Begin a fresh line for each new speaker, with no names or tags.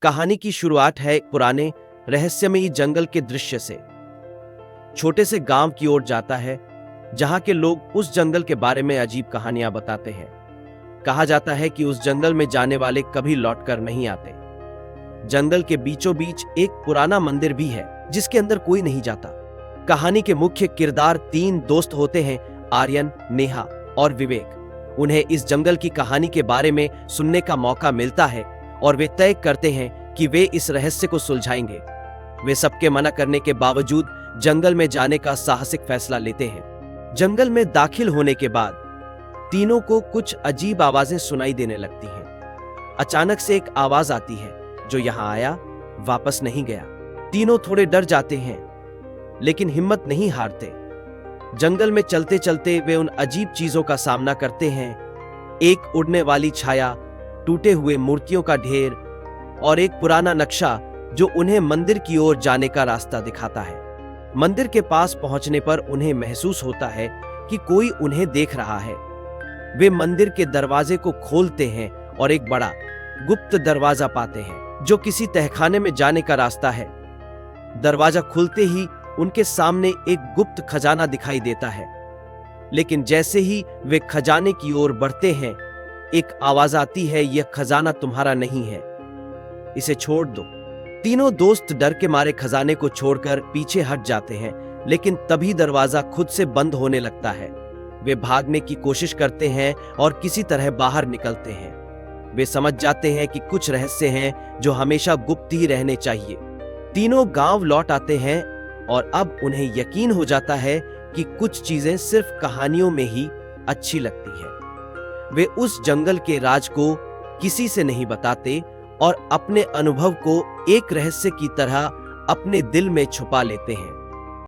कहानी की शुरुआत है एक पुराने रहस्यमयी जंगल के दृश्य से। छोटे से गांव की ओर जाता है जहां के लोग उस जंगल के बारे में अजीब कहानियां बताते हैं। कहा जाता है कि उस जंगल में जाने वाले कभी लौटकर नहीं आते। जंगल के बीचों बीच एक पुराना मंदिर भी है जिसके अंदर कोई नहीं जाता। कहानी के मुख्य किरदार 3 दोस्त होते हैं, आर्यन, नेहा और विवेक। उन्हें इस जंगल की कहानी के बारे में सुनने का मौका मिलता है और वे तय करते हैं कि वे इस रहस्य को सुलझाएंगे। वे सबके मना करने के बावजूद जंगल में जाने का साहसिक फैसला लेते हैं। जंगल में दाखिल होने के बाद तीनों को कुछ अजीब आवाजें सुनाई देने लगती हैं। अचानक से एक आवाज आती है, जो यहां आया वापस नहीं गया। तीनों थोड़े डर जाते हैं लेकिन हिम्मत नहीं हारते। जंगल में चलते चलते वे उन अजीब चीजों का सामना करते हैं। एक उड़ने वाली छाया, टूटे हुए मूर्तियों का ढेर और एक पुराना नक्शा जो उन्हें मंदिर की ओर जाने का रास्ता दिखाता है। मंदिर के पास पहुंचने पर उन्हें महसूस होता है कि कोई उन्हें देख रहा है। वे मंदिर के दरवाजे को खोलते हैं और एक बड़ा गुप्त दरवाजा पाते हैं जो किसी तहखाने में जाने का रास्ता है। दरवाजा खुलते ही उनके सामने एक गुप्त खजाना दिखाई देता है, लेकिन जैसे ही वे खजाने की ओर बढ़ते हैं, एक आवाज आती है, यह खजाना तुम्हारा नहीं है, इसे छोड़ दो। तीनों दोस्त डर के मारे खजाने को छोड़कर पीछे हट जाते हैं, लेकिन तभी दरवाजा खुद से बंद होने लगता है। वे भागने की कोशिश करते हैं और किसी तरह बाहर निकलते हैं। वे समझ जाते हैं कि कुछ रहस्य हैं जो हमेशा गुप्त ही रहने चाहिए। तीनों गांव लौट आते हैं और अब उन्हें यकीन हो जाता है कि कुछ चीजें सिर्फ कहानियों में ही अच्छी लगती हैं। वे उस जंगल के राज को किसी से नहीं बताते और अपने अनुभव को एक रहस्य की तरह अपने दिल में छुपा लेते हैं।